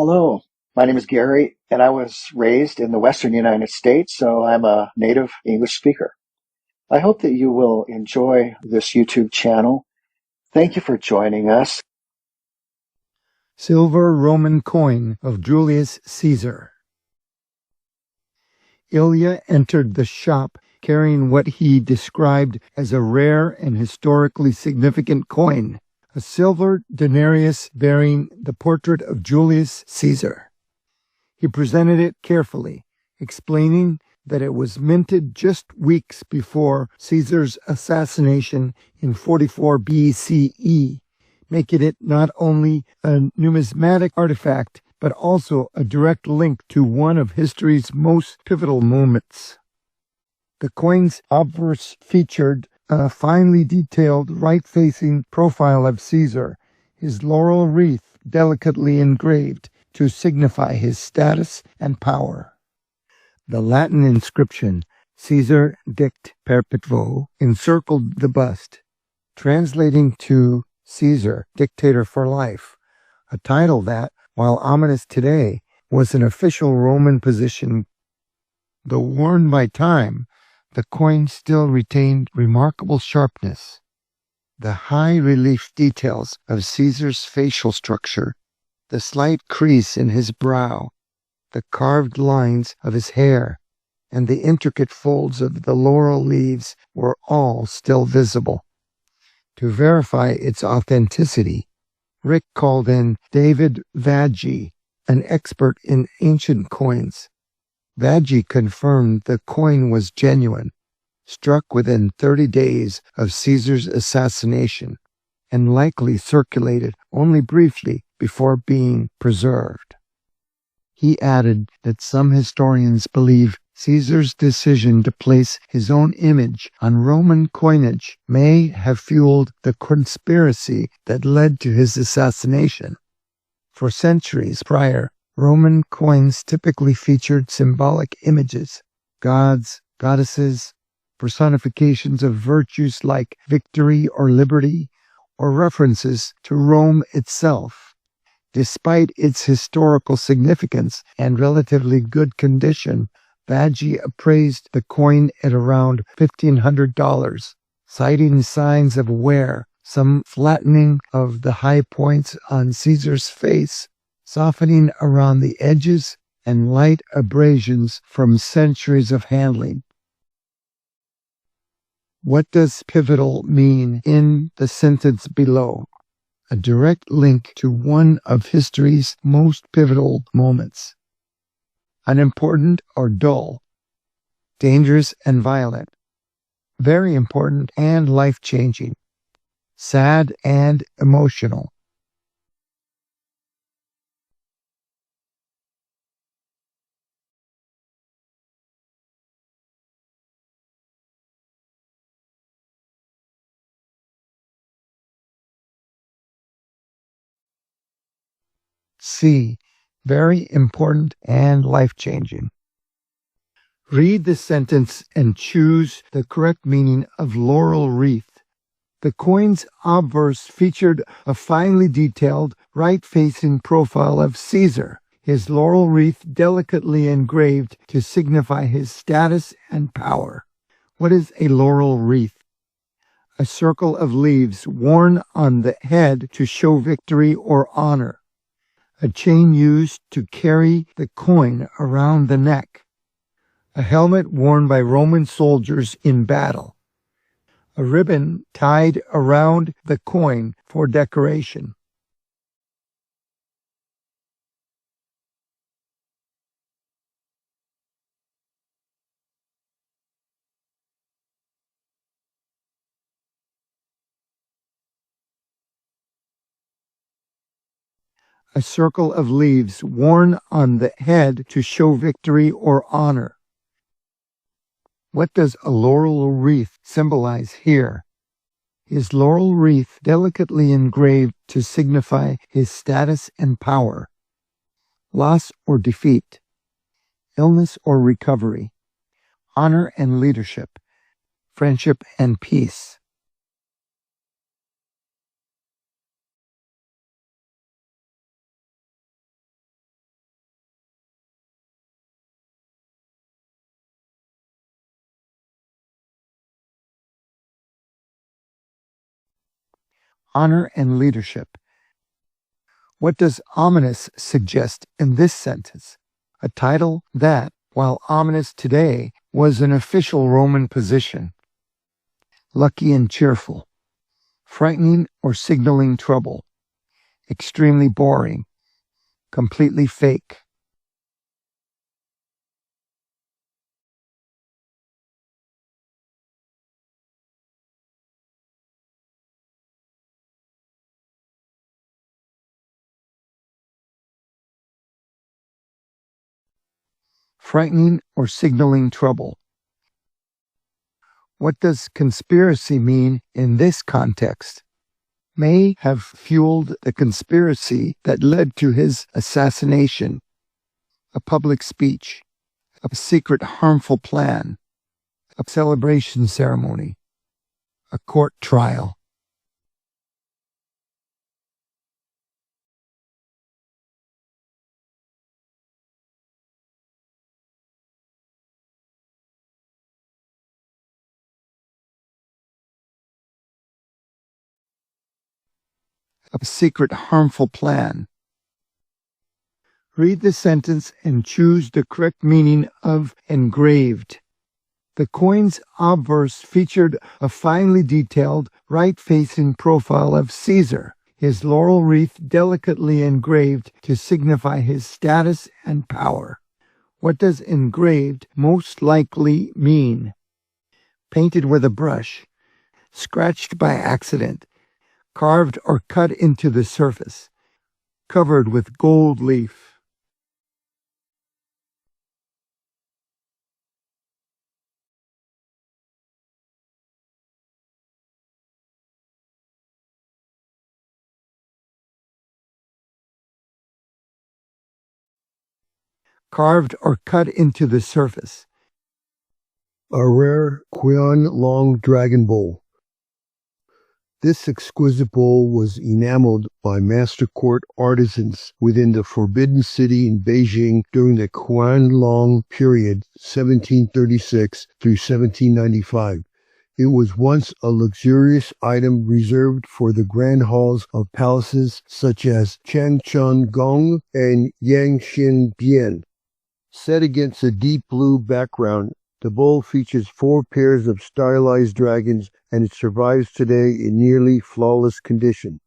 Hello, my name is Gary, and I was raised in the Western United States, so I'm a native English speaker. I hope that you will enjoy this YouTube channel. Thank you for joining us. Silver Roman coin of Julius Caesar. Ilya entered the shop carrying what he described as a rare and historically significant coin, a silver denarius bearing the portrait of Julius Caesar. He presented it carefully, explaining that it was minted just weeks before Caesar's assassination in 44 BCE, making it not only a numismatic artifact, but also a direct link to one of history's most pivotal moments. The coin's obverse featured a finely detailed right-facing profile of Caesar, his laurel wreath delicately engraved to signify his status and power. The Latin inscription, Caesar dict perpetuo, encircled the bust, translating to Caesar, dictator for life, a title that, while ominous today, was an official Roman position. Though worn by time, the coin still retained remarkable sharpness. The high-relief details of Caesar's facial structure, the slight crease in his brow, the carved lines of his hair, and the intricate folds of the laurel leaves were all still visible. To verify its authenticity, Rick called in David Vaggi, an expert in ancient coins. Vaggi confirmed the coin was genuine, struck within 30 days of Caesar's assassination, and likely circulated only briefly before being preserved. He added that some historians believe Caesar's decision to place his own image on Roman coinage may have fueled the conspiracy that led to his assassination. For centuries prior, Roman coins typically featured symbolic images, gods, goddesses, personifications of virtues like victory or liberty, or references to Rome itself. Despite its historical significance and relatively good condition, Vaggi appraised the coin at around $1,500, citing signs of wear, some flattening of the high points on Caesar's face, softening around the edges, and light abrasions from centuries of handling. What does pivotal mean in the sentence below? A direct link to one of history's most pivotal moments. Unimportant or dull, dangerous and violent, very important and life-changing, sad and emotional. C. Very important and life-changing. Read the sentence and choose the correct meaning of laurel wreath. The coin's obverse featured a finely detailed, right-facing profile of Caesar, his laurel wreath delicately engraved to signify his status and power. What is a laurel wreath? A circle of leaves worn on the head to show victory or honor. A chain used to carry the coin around the neck. A helmet worn by Roman soldiers in battle. A ribbon tied around the coin for decoration. A circle of leaves worn on the head to show victory or honor. What does a laurel wreath symbolize here? His laurel wreath delicately engraved to signify his status and power. Loss or defeat. Illness or recovery. Honor and leadership. Friendship and peace. honor and leadership. What does ominous suggest in this sentence? A title that, while ominous today, was an official Roman position. Lucky and cheerful. Frightening or signaling trouble. Extremely boring. Completely fake. Frightening or signaling trouble. What does conspiracy mean in this context? May have fueled the conspiracy that led to his assassination. A public speech. A secret harmful plan. A celebration ceremony. A court trial. A secret harmful plan. Read the sentence and choose the correct meaning of engraved. The coin's obverse featured a finely detailed, right-facing profile of Caesar, his laurel wreath delicately engraved to signify his status and power. What does engraved most likely mean? Painted with a brush, scratched by accident, carved or cut into the surface, covered with gold leaf. Carved or cut into the surface. A rare Qian Long Dragon Bowl. This exquisite bowl was enameled by master court artisans within the Forbidden City in Beijing during the Qianlong period 1736 through 1795. It was once a luxurious item reserved for the grand halls of palaces such as Changchun Gong and Yangxin Bian. Set against a deep blue background, the bowl features 4 pairs of stylized dragons, and it survives today in nearly flawless condition.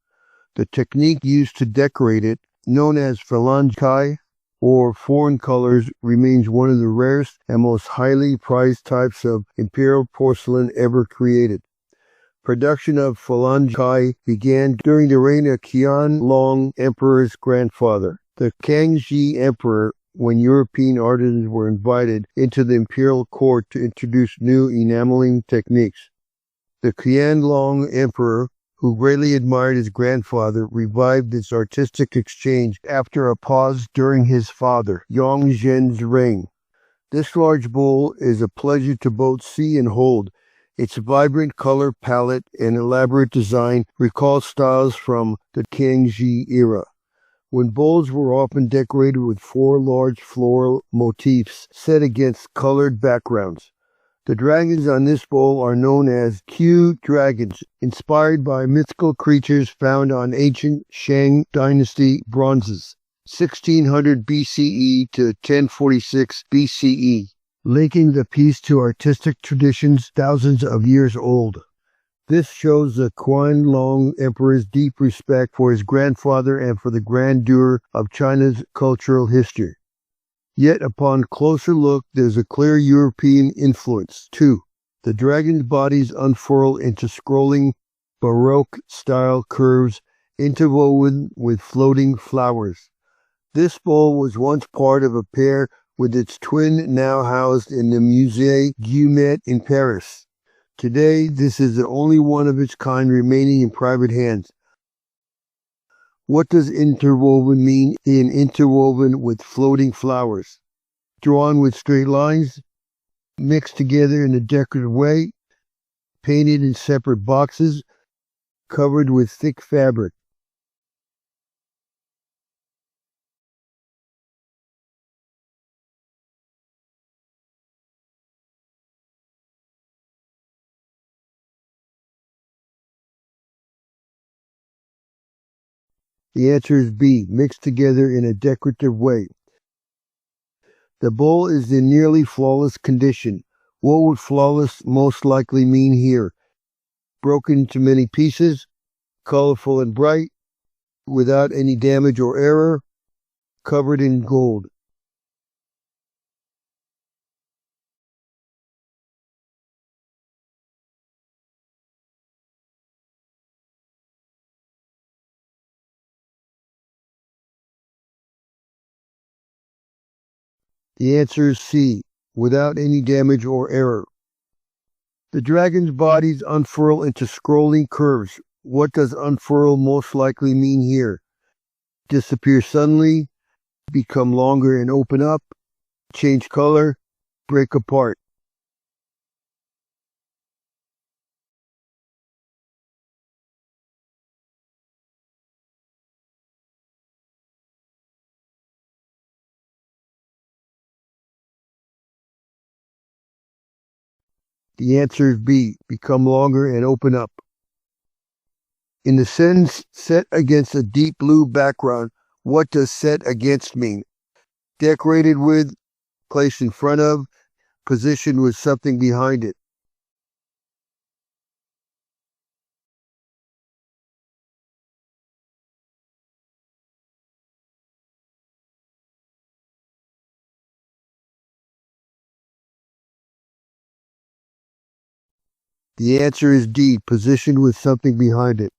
The technique used to decorate it, known as Phalange or foreign colors, remains one of the rarest and most highly prized types of imperial porcelain ever created. Production of Phalange began during the reign of Qianlong Emperor's grandfather, the Kangxi Emperor, when European artisans were invited into the imperial court to introduce new enameling techniques. The Qianlong Emperor, who greatly admired his grandfather, revived this artistic exchange after a pause during his father, Yongzhen's reign. This large bowl is a pleasure to both see and hold. Its vibrant color palette and elaborate design recall styles from the Kangxi era, when bowls were often decorated with 4 large floral motifs set against colored backgrounds. The dragons on this bowl are known as Q dragons, inspired by mythical creatures found on ancient Shang dynasty bronzes, 1600 BCE to 1046 BCE, linking the piece to artistic traditions thousands of years old. This shows the Qianlong Emperor's deep respect for his grandfather and for the grandeur of China's cultural history. Yet upon closer look, there's a clear European influence, too. The dragon's bodies unfurl into scrolling Baroque-style curves interwoven with floating flowers. This bowl was once part of a pair with its twin now housed in the Musée Guimet in Paris. Today, this is the only one of its kind remaining in private hands. What does interwoven mean in interwoven with floating flowers? Drawn with straight lines, mixed together in a decorative way, painted in separate boxes, covered with thick fabric. The answer is B, mixed together in a decorative way. The bowl is in nearly flawless condition. What would flawless most likely mean here? Broken into many pieces, colorful and bright, without any damage or error, covered in gold. The answer is C, without any damage or error. The dragon's bodies unfurl into scrolling curves. What does unfurl most likely mean here? Disappear suddenly, become longer and open up, change color, break apart. The answer is B, become longer and open up. In the sentence, set against a deep blue background, what does set against mean? Decorated with, placed in front of, positioned with something behind it. The answer is D, positioned with something behind it.